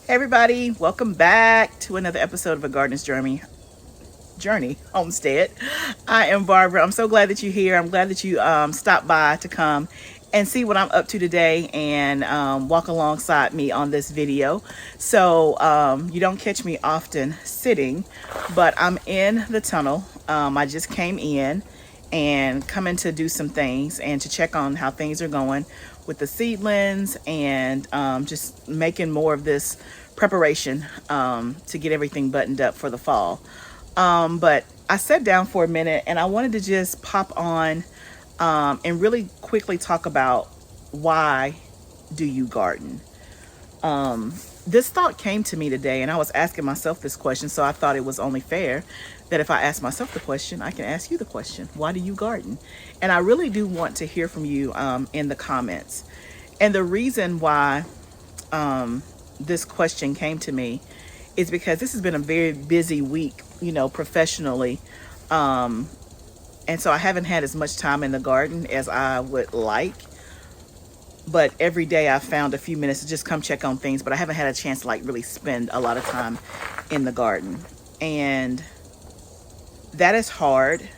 Hey everybody, welcome back to another episode of A Gardener's Journey Homestead. I am Barbara. I'm so glad that you're here. I'm glad that you stopped by to come and see what I'm up to today and walk alongside me on this video. So you don't catch me often sitting, but I'm in the tunnel. I just came in and coming to do some things and to check on how things are going with the seedlings and just making more of this preparation to get everything buttoned up for the fall. But I sat down for a minute and I wanted to just pop on and really quickly talk about why do you garden? This thought came to me today and I was asking myself this question, so I thought it was only fair that if I ask myself the question, I can ask you the question. Why do you garden? And I really do want to hear from you in the comments. And the reason why this question came to me is because this has been a very busy week, professionally. And so I haven't had as much time in the garden as I would like. But every day I found a few minutes to just come check on things, but I haven't had a chance to really spend a lot of time in the garden. And that is hard.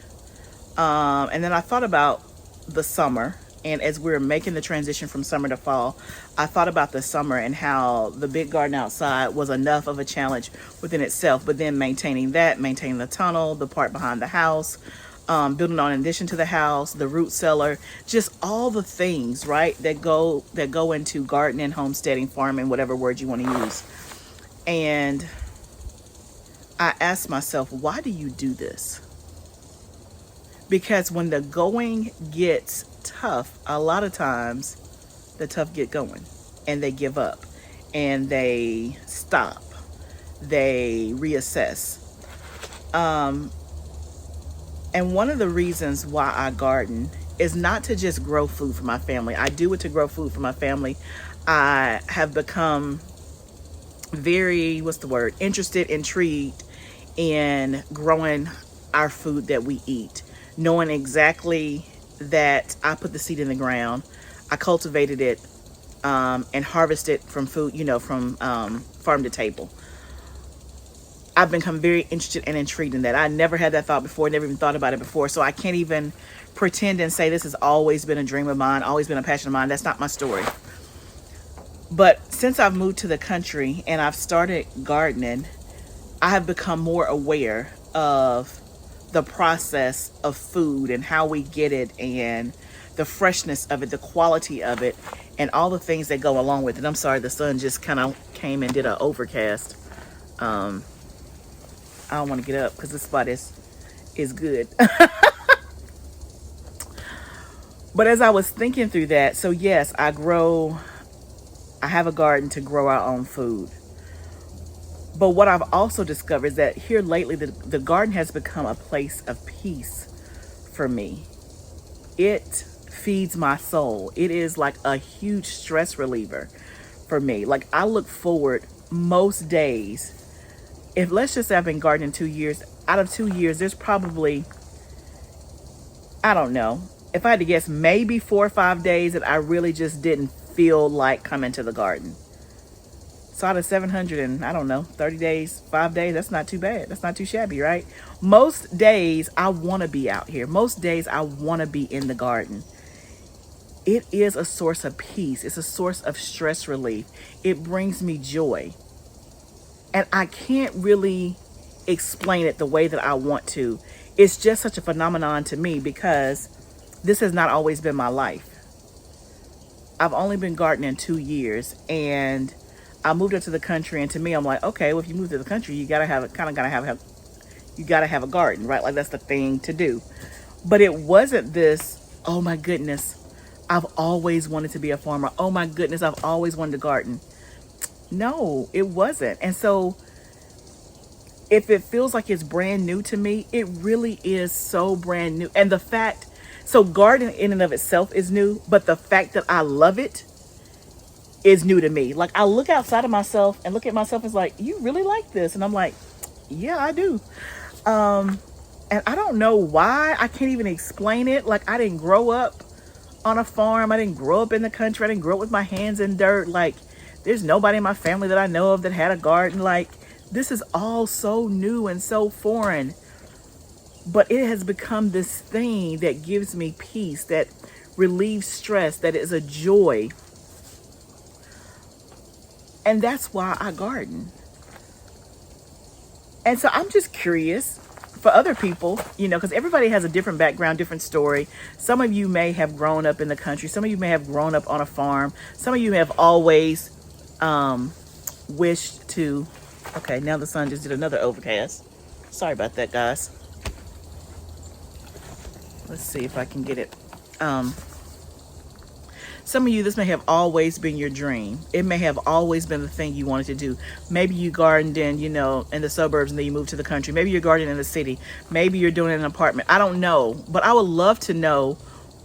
And then I thought about the summer, and as we're making the transition from summer to fall, I thought about the summer and how the big garden outside was enough of a challenge within itself, but then maintaining the tunnel, the part behind the house, building on an addition to the house, the root cellar, just all the things, right, that go into gardening, homesteading, farming, whatever word you want to use. And I asked myself, why do you do this? Because when the going gets tough, a lot of times the tough get going and they give up and they stop, they reassess. And one of the reasons why I garden is not to just grow food for my family. I do it to grow food for my family. I have become very, interested, intrigued in growing our food that we eat, knowing exactly that I put the seed in the ground, I cultivated it, and harvested from food, from farm to table. I've become very interested and intrigued in that. I never had that thought before, never even thought about it before. So I can't even pretend and say this has always been a dream of mine, always been a passion of mine. That's not my story. But since I've moved to the country and I've started gardening, I have become more aware of the process of food and how we get it and the freshness of it, the quality of it, and all the things that go along with it. I'm sorry, the sun just kind of came and did an overcast. I don't want to get up because this spot is good. But as I was thinking through that, so yes, I have a garden to grow our own food. But what I've also discovered is that here lately, the garden has become a place of peace for me. It feeds my soul. It is like a huge stress reliever for me. Like I look forward most days. If let's just say I've been gardening 2 years, out of 2 years, there's probably, I don't know, if I had to guess, maybe 4 or 5 days that I really just didn't feel like coming to the garden. So out of 700 and I don't know, 30 days, 5 days, that's not too bad. That's not too shabby, right? Most days I want to be out here. Most days I want to be in the garden. It is a source of peace. It's a source of stress relief. It brings me joy. And I can't really explain it the way that I want to. It's just such a phenomenon to me because this has not always been my life. I've only been gardening 2 years and I moved up to the country, and to me, I'm like, okay, well, if you move to the country, you gotta have a garden, right? Like that's the thing to do. But it wasn't this, oh my goodness, I've always wanted to be a farmer. Oh my goodness, I've always wanted to garden. No, it wasn't. And so if it feels like it's brand new to me, it really is so brand new. And so gardening in and of itself is new, but the fact that I love it is new to me. Like I look outside of myself and look at myself as like, you really like this? And I'm like, yeah, I do. And I don't know why. I can't even explain it. Like I didn't grow up on a farm. I didn't grow up in the country. I didn't grow up with my hands in dirt. Like There's nobody in my family that I know of that had a garden. Like, this is all so new and so foreign, but it has become this thing that gives me peace, that relieves stress, that is a joy. And that's why I garden. And so I'm just curious for other people, because everybody has a different background, different story. Some of you may have grown up in the country. Some of you may have grown up on a farm. Some of you have always wished to. Okay, now the sun just did another overcast. Sorry about that, guys. Let's see if I can get it. Some of you, this may have always been your dream. It may have always been the thing you wanted to do. Maybe you gardened in the suburbs and then you moved to the country. Maybe you're gardening in the city. Maybe you're doing it in an apartment. I don't know, but I would love to know,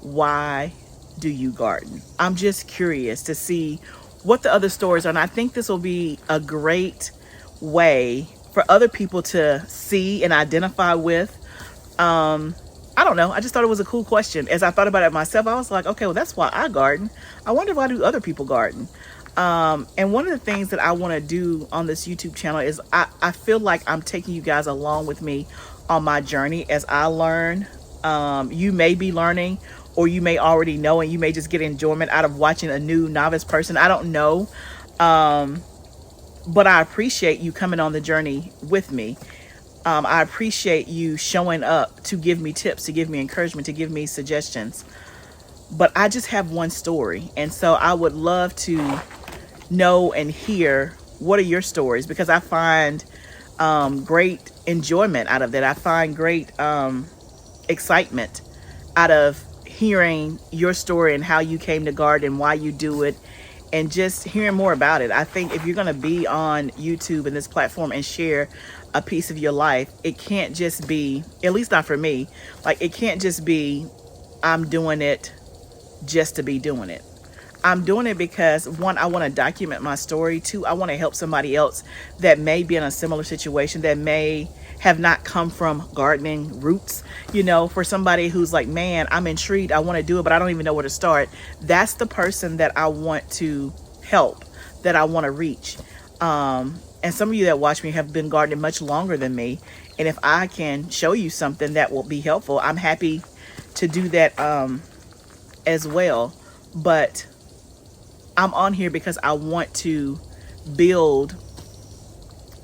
why do you garden? I'm just curious to see what the other stories are. And I think this will be a great way for other people to see and identify with. I don't know. I just thought it was a cool question. As I thought about it myself, I was like, okay, well, that's why I garden. I wonder, why do other people garden? And one of the things that I want to do on this YouTube channel is I feel like I'm taking you guys along with me on my journey as I learn. You may be learning, or you may already know, and you may just get enjoyment out of watching a new novice person. I don't know. But I appreciate you coming on the journey with me. I appreciate you showing up to give me tips, to give me encouragement, to give me suggestions. But I just have one story. And so I would love to know and hear, what are your stories? Because I find great enjoyment out of that. I find great excitement out of hearing your story and how you came to garden, why you do it, and just hearing more about it. I think if you're going to be on YouTube and this platform and share a piece of your life, it can't just be, at least not for me, like, it can't just be, I'm doing it just to be doing it. I'm doing it because, one, I want to document my story. Two, I want to help somebody else that may be in a similar situation, that may have not come from gardening roots. For somebody who's like, man, I'm intrigued, I want to do it, but I don't even know where to start. That's the person that I want to help, that I want to reach. And some of you that watch me have been gardening much longer than me. And if I can show you something that will be helpful, I'm happy to do that as well. But I'm on here because I want to build,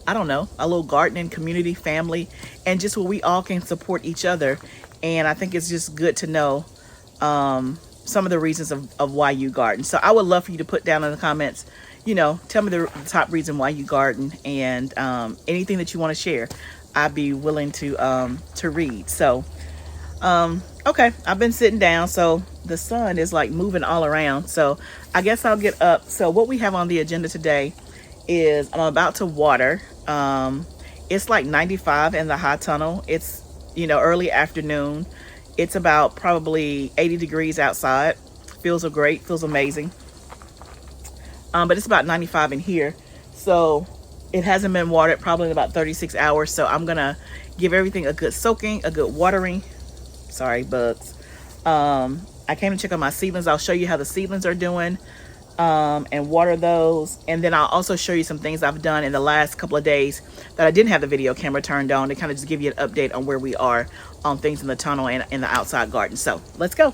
I don't know, a little gardening community, family, and just where we all can support each other. And I think it's just good to know some of the reasons of why you garden. So I would love for you to put down in the comments, tell me the top reason why you garden, and anything that you want to share, I'd be willing to read. So, okay, I've been sitting down, so the sun is like moving all around. So I guess I'll get up. So what we have on the agenda today is I'm about to water. It's like 95 in the high tunnel. It's, early afternoon. It's about probably 80 degrees outside. Feels great, feels amazing. But it's about 95 in here. So it hasn't been watered probably in about 36 hours. So I'm going to give everything a good soaking, a good watering. Sorry, bugs. I came to check on my seedlings. I'll show you how the seedlings are doing, and water those. And then I'll also show you some things I've done in the last couple of days that I didn't have the video camera turned on, to kind of just give you an update on where we are on things in the tunnel and in the outside garden. So let's go.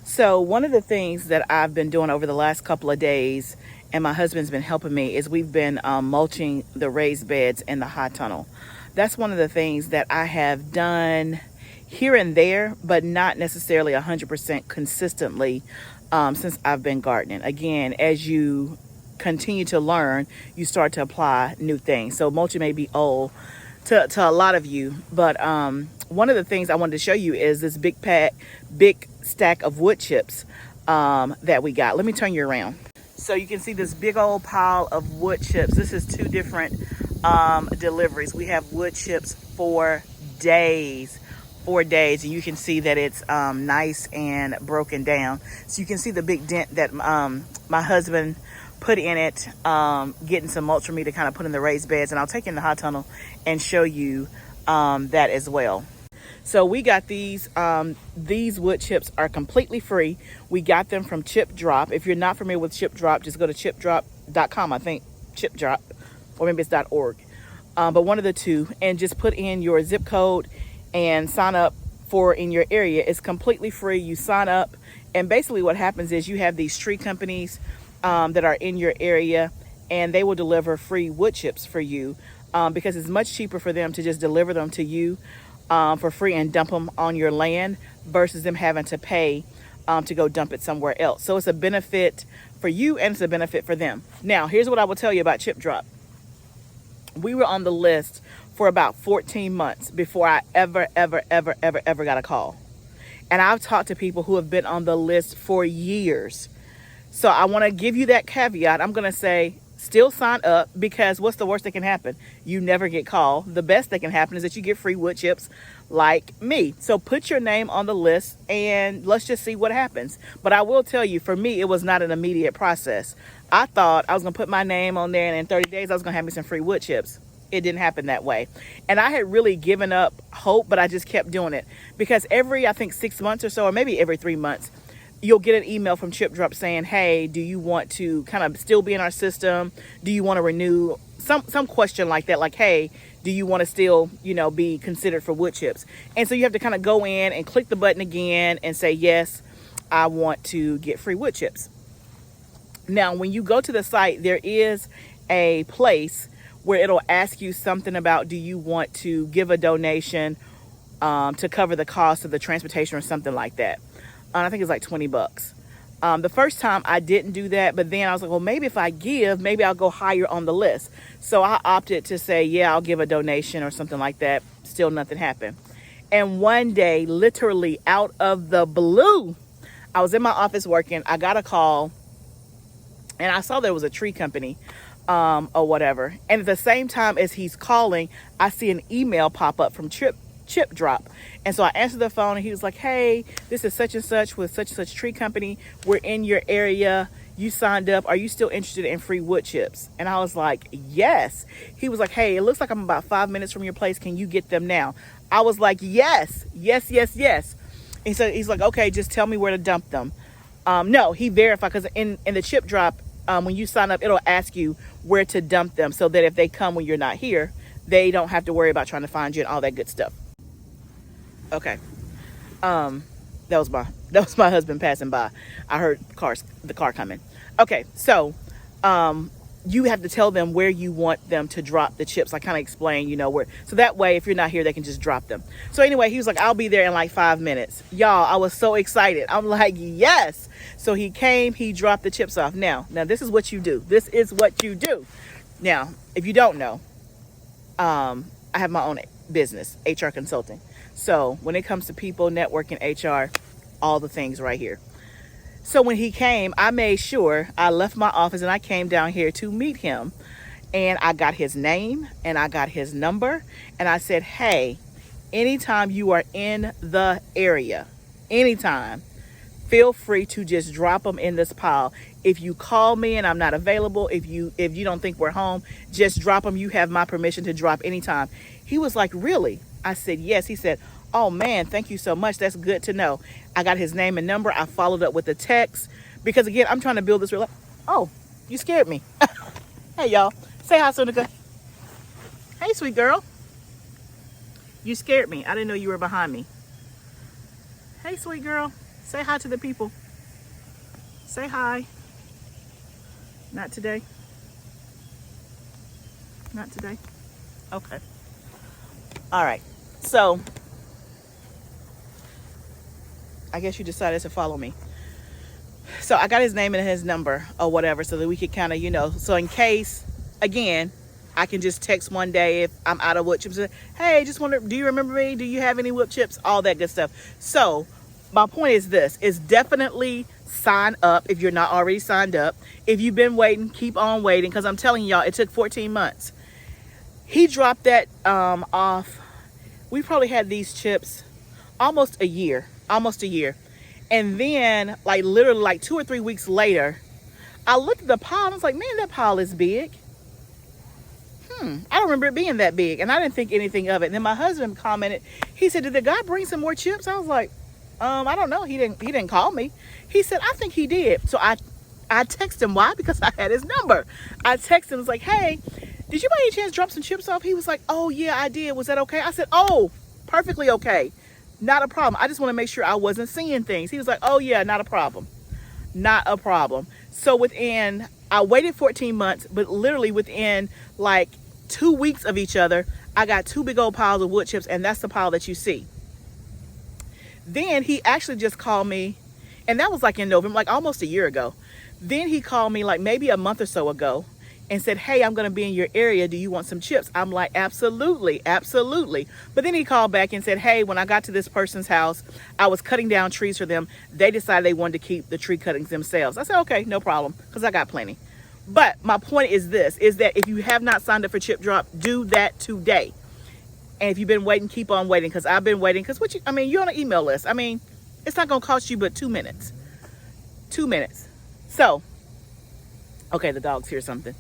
So one of the things that I've been doing over the last couple of days, and my husband's been helping me, is we've been mulching the raised beds in the high tunnel. That's one of the things that I have done here and there, but not necessarily 100% consistently since I've been gardening. Again, as you continue to learn, you start to apply new things. So mulching may be old to a lot of you, but one of the things I wanted to show you is this big stack of wood chips that we got. Let me turn you around. So you can see this big old pile of wood chips. This is 2 different deliveries. We have wood chips for days. 4 days, and you can see that it's nice and broken down. So you can see the big dent that my husband put in it, getting some mulch for me to kind of put in the raised beds, and I'll take in the hot tunnel and show you that as well. So we got these wood chips are completely free. We got them from Chip Drop. If you're not familiar with Chip Drop, just go to .com, I think, chip drop, or maybe it's .org, but one of the two, and just put in your zip code and sign up for in your area. It's completely free. You sign up, and basically what happens is you have these tree companies that are in your area, and they will deliver free wood chips for you, because it's much cheaper for them to just deliver them to you for free and dump them on your land versus them having to pay to go dump it somewhere else. So it's a benefit for you and it's a benefit for them. Now, here's what I will tell you about Chip Drop. We were on the list for about 14 months before I ever got a call. And I've talked to people who have been on the list for years. So I want to give you that caveat. I'm going to say still sign up, because what's the worst that can happen? You never get called. The best that can happen is that you get free wood chips like me. So put your name on the list and let's just see what happens. But I will tell you, for me, it was not an immediate process. I thought I was going to put my name on there and in 30 days I was going to have me some free wood chips. It didn't happen that way. And I had really given up hope, but I just kept doing it, because every, I think 6 months or so, or maybe every 3 months, you'll get an email from Chip Drop saying, hey, do you want to kind of still be in our system? Do you want to renew? Some question like that, like, hey, do you want to still, be considered for wood chips? And so you have to kind of go in and click the button again and say, yes, I want to get free wood chips. Now, when you go to the site, there is a place where it'll ask you something about, do you want to give a donation to cover the cost of the transportation or something like that. I think it's like $20. The first time I didn't do that, but then I was like, well, maybe if I give, maybe I'll go higher on the list. So I opted to say, yeah, I'll give a donation or something like that. Still nothing happened. And one day, literally out of the blue, I was in my office working. I got a call and I saw there was a tree company or whatever. And at the same time as he's calling, I see an email pop up from Chip Drop. And so I answered the phone and he was like, hey, this is such and such with such and such tree company. We're in your area. You signed up. Are you still interested in free wood chips? And I was like, yes. He was like, hey, it looks like I'm about 5 minutes from your place. Can you get them now? I was like, yes. And so he's like, okay, just tell me where to dump them. No, he verified, because in the Chip Drop, when you sign up, it'll ask you where to dump them so that if they come when you're not here, they don't have to worry about trying to find you and all that good stuff. Okay. That was my husband passing by. I heard the car coming. Okay, so you have to tell them where you want them to drop the chips. I kind of explain, where, so that way if you're not here, they can just drop them. So anyway, he was like, I'll be there in like 5 minutes. Y'all, I was so excited. I'm like, yes. So he came, he dropped the chips off. Now this is what you do. This is what you do. Now, if you don't know, I have my own business, HR consulting. So when it comes to people, networking, HR, all the things right here. So when he came, I made sure I left my office and I came down here to meet him. And I got his name and I got his number. And I said, hey, anytime you are in the area, anytime, feel free to just drop them in this pile. If you call me and I'm not available, if you don't think we're home, just drop them. You have my permission to drop anytime. He was like, really? I said, yes. He said, oh man, thank you so much. That's good to know. I got his name and number. I followed up with a text because, again, I'm trying to build this Oh, you scared me. Hey, y'all. Say hi, Sunika. Hey, sweet girl. You scared me. I didn't know you were behind me. Hey, sweet girl. Say hi to the people. Say hi. Not today. Not today. Okay. All right. So I guess you decided to follow me. So I got his name and his number or whatever so that we could kind of, so in case, again, I can just text one day if I'm out of wood chips. Hey, just wonder, do you remember me? Do you have any wood chips? All that good stuff. So my point is this, is definitely sign up if you're not already signed up. If you've been waiting, keep on waiting, because I'm telling y'all, it took 14 months. He dropped that off. We probably had these chips almost a year. And then literally 2 or 3 weeks later, I looked at the pile and I was like, man, that pile is big. I don't remember it being that big. And I didn't think anything of it. And then my husband commented, he said, did the guy bring some more chips? I was like, I don't know. He didn't call me. He said, I think he did. So I I texted him. Why? Because I had his number. I texted him, was like, hey, did you by any chance drop some chips off? He was like, oh yeah, I did. Was that okay? I said, oh, perfectly okay. Not a problem. I just want to make sure I wasn't seeing things. He was like, oh yeah, not a problem. Not a problem. So I waited 14 months, but literally within like 2 weeks of each other, I got 2 big old piles of wood chips, and that's the pile that you see. Then he actually just called me, and that was like in November, like almost a year ago. Then he called me like maybe a month or so ago and said, hey, I'm going to be in your area. Do you want some chips? I'm like, absolutely, absolutely. But then he called back and said, hey, when I got to this person's house, I was cutting down trees for them. They decided they wanted to keep the tree cuttings themselves. I said, okay, no problem, because I got plenty. But my point is this, is that if you have not signed up for Chip Drop, do that today. And if you've been waiting, keep on waiting, because I've been waiting. Because you're on an email list. I mean, it's not going to cost you but 2 minutes. 2 minutes. So, okay, the dogs hear something.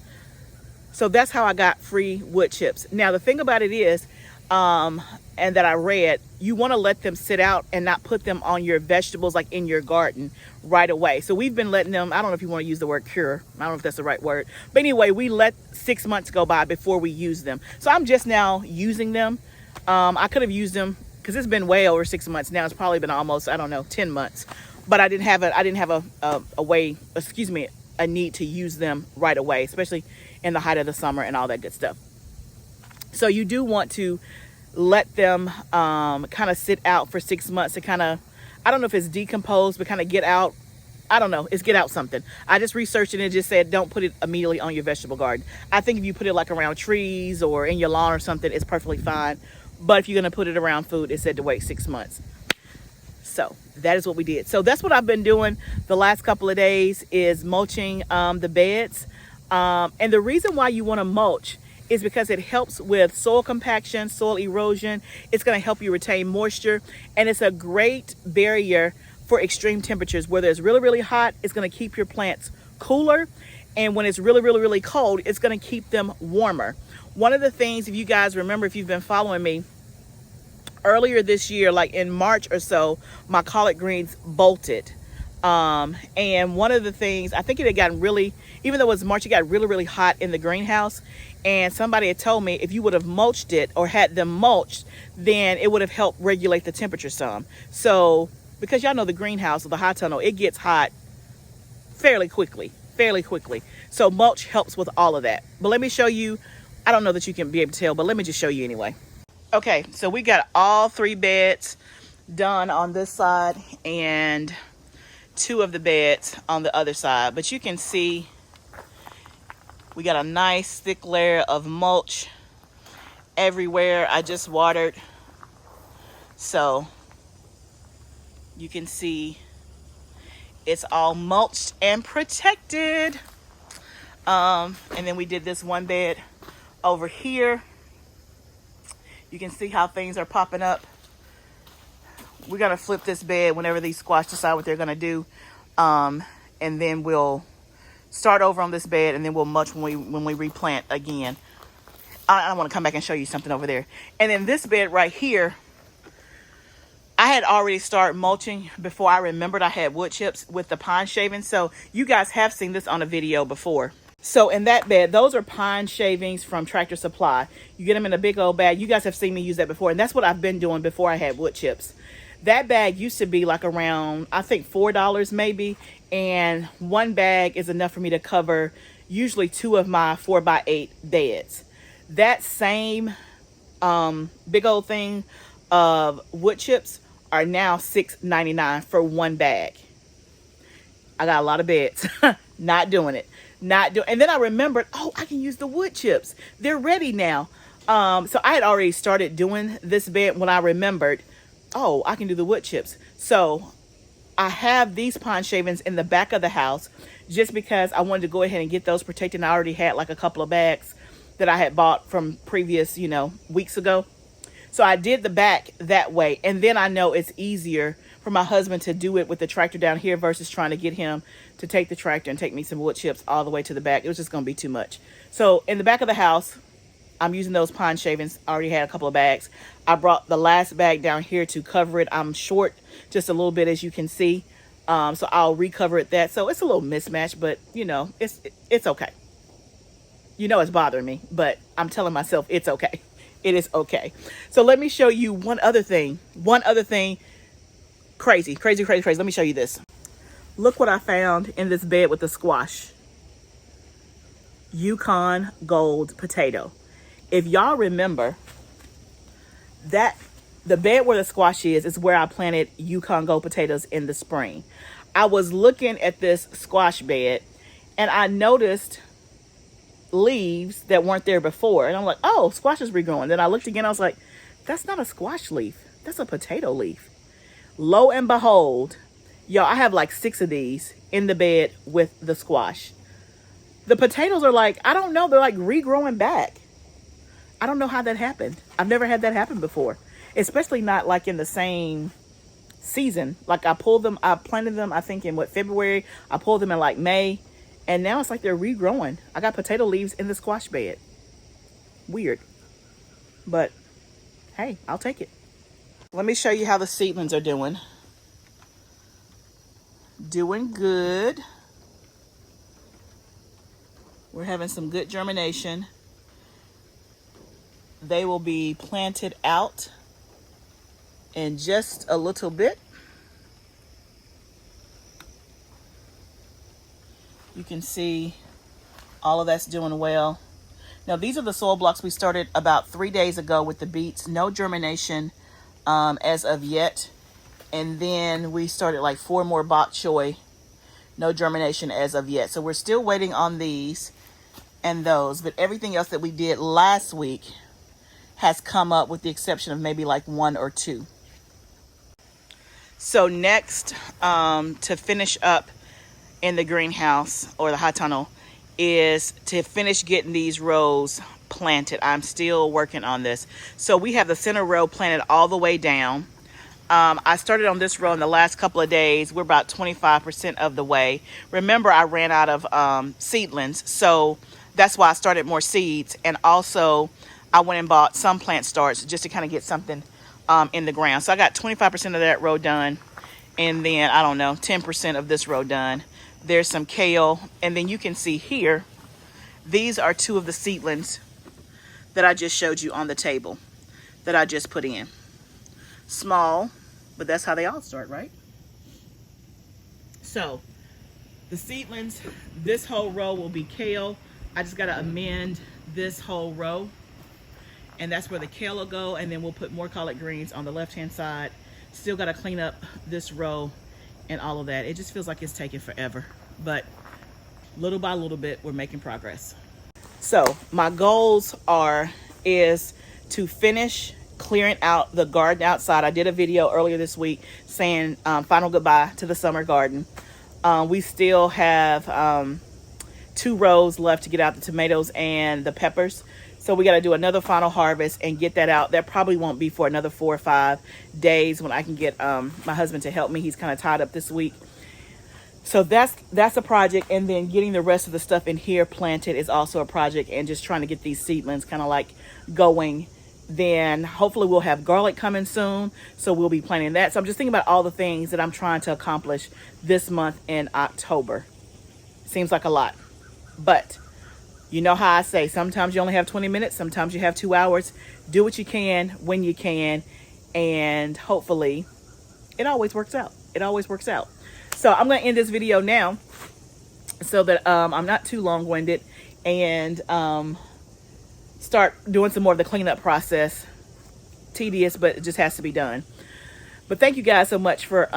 So that's how I got free wood chips. Now, the thing about it is, and that I read, you want to let them sit out and not put them on your vegetables, like in your garden right away. So we've been letting them, I don't know if you want to use the word cure. I don't know if that's the right word. But anyway, we let 6 months go by before we use them. So I'm just now using them. I could have used them because it's been way over 6 months now. It's probably been almost, 10 months. But I didn't have a need to use them right away, especially in the height of the summer and all that good stuff. So you do want to let them kind of sit out for 6 months to kind of, I don't know if it's decomposed, but kind of get out. I don't know. It's get out something. I just researched it and it just said don't put it immediately on your vegetable garden. I think if you put it like around trees or in your lawn or something, it's perfectly fine. But if you're going to put it around food, it said to wait 6 months. So that is what we did. So that's what I've been doing the last couple of days, is mulching the beds. And the reason why you want to mulch is because it helps with soil compaction, soil erosion. It's going to help you retain moisture. And it's a great barrier for extreme temperatures. Whether it's really, really hot, it's going to keep your plants cooler. And when it's really, really, really cold, it's going to keep them warmer. One of the things, if you guys remember, if you've been following me, earlier this year, like in March or so, my collard greens bolted. And one of the things, I think it had gotten really, even though it was March, it got really, really hot in the greenhouse. And somebody had told me if you would have mulched it or had them mulched, then it would have helped regulate the temperature some. So, because y'all know the greenhouse or the high tunnel, it gets hot fairly quickly. So mulch helps with all of that. But let me show you, I don't know that you can be able to tell, but let me just show you anyway. Okay, so we got all 3 beds done on this side and 2 of the beds on the other side. But you can see we got a nice thick layer of mulch everywhere. I just watered. So you can see it's all mulched and protected. And then we did this one bed over here. You can see how things are popping up. We're going to flip this bed whenever these squash decide what they're going to do. And then we'll start over on this bed, and then we'll mulch when we replant again. I want to come back and show you something over there. And then this bed right here, I had already started mulching before I remembered I had wood chips with the pine shavings. So you guys have seen this on a video before. So in that bed, those are pine shavings from Tractor Supply. You get them in a big old bag. You guys have seen me use that before. And that's what I've been doing before I had wood chips. That bag used to be like around, I think $4 maybe. And one bag is enough for me to cover usually 2 of my 4x8 beds. That same big old thing of wood chips are now $6.99 for one bag. I got a lot of beds. Not doing it. And then I remembered, oh, I can use the wood chips. They're ready now. So I had already started doing this bed when I remembered, oh, I can do the wood chips. So I have these pine shavings in the back of the house just because I wanted to go ahead and get those protected. I already had like a couple of bags that I had bought from previous, weeks ago. So I did the back that way. And then I know it's easier for my husband to do it with the tractor down here versus trying to get him to take the tractor and take me some wood chips all the way to the back. It was just going to be too much. So in the back of the house, I'm using those pine shavings. I already had a couple of bags. I brought the last bag down here to cover it. I'm short just a little bit, as you can see. So I'll recover it that. So it's a little mismatch, but you know, it's okay. You know, it's bothering me, but I'm telling myself it's okay. It is okay. So let me show you one other thing. One other thing. Crazy, crazy, crazy, crazy. Let me show you this. Look what I found in this bed with the squash. Yukon Gold potato. If y'all remember, that the bed where the squash is where I planted Yukon Gold potatoes in the spring. I was looking at this squash bed and I noticed leaves that weren't there before. And I'm like, oh, squash is regrowing. Then I looked again. I was like, that's not a squash leaf. That's a potato leaf. Lo and behold, y'all, I have like 6 of these in the bed with the squash. The potatoes are like, I don't know, they're like regrowing back. I don't know how that happened. I've never had that happen before, especially not like in the same season. Like I planted them, I think in February. I pulled them in like May, and now it's like they're regrowing. I got potato leaves in the squash bed. Weird, but hey, I'll take it. Let me show you how the seedlings are doing. Doing good. We're having some good germination. They will be planted out in just a little bit. You can see all of that's doing well. Now these are the soil blocks we started about 3 days ago with the beets. No germination as of yet. And then we started like 4 more bok choy. No germination as of yet. So we're still waiting on these and those, but everything else that we did last week has come up with the exception of maybe like 1 or 2. So next, to finish up in the greenhouse or the high tunnel is to finish getting these rows planted. I'm still working on this. So we have the center row planted all the way down. I started on this row in the last couple of days. We're about 25% of the way. Remember, I ran out of seedlings, so that's why I started more seeds. And also, I went and bought some plant starts just to kind of get something in the ground. So I got 25% of that row done. And then, I don't know, 10% of this row done. There's some kale. And then you can see here, these are 2 of the seedlings that I just showed you on the table that I just put in. Small, but that's how they all start, right? So the seedlings, this whole row will be kale. I just got to amend this whole row, and that's where the kale will go. And then we'll put more collard greens on the left hand side. Still got to clean up this row and all of that. It just feels like it's taking forever, but little by little bit we're making progress. So my goals is to finish clearing out the garden outside. I did a video earlier this week saying final goodbye to the summer garden. We still have 2 rows left to get out, the tomatoes and the peppers. So we got to do another final harvest and get that out. That probably won't be for another 4 or 5 days when I can get my husband to help me. He's kind of tied up this week. So that's a project. And then getting the rest of the stuff in here planted is also a project, and just trying to get these seedlings kind of like going. Then hopefully we'll have garlic coming soon, so we'll be planting that. So I'm just thinking about all the things that I'm trying to accomplish this month in October. Seems like a lot, but you know how I say, sometimes you only have 20 minutes, sometimes you have 2 hours. Do what you can when you can, and hopefully it always works out. It always works out. So I'm going to end this video now so that I'm not too long-winded, and start doing some more of the cleanup process. Tedious, but it just has to be done. But thank you guys so much for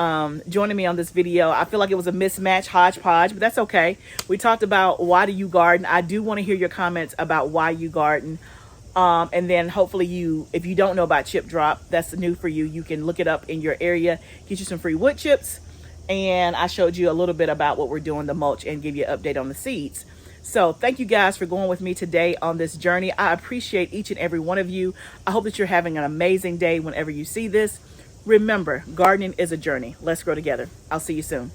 joining me on this video. I feel like it was a mismatch, hodgepodge, but that's okay. We talked about why do you garden. I do want to hear your comments about why you garden. And then hopefully if you don't know about chip drop, that's new for you. You can look it up in your area, get you some free wood chips. And I showed you a little bit about what we're doing, the mulch, and give you an update on the seeds. So thank you guys for going with me today on this journey. I appreciate each and every one of you. I hope that you're having an amazing day whenever you see this. Remember, gardening is a journey. Let's grow together. I'll see you soon.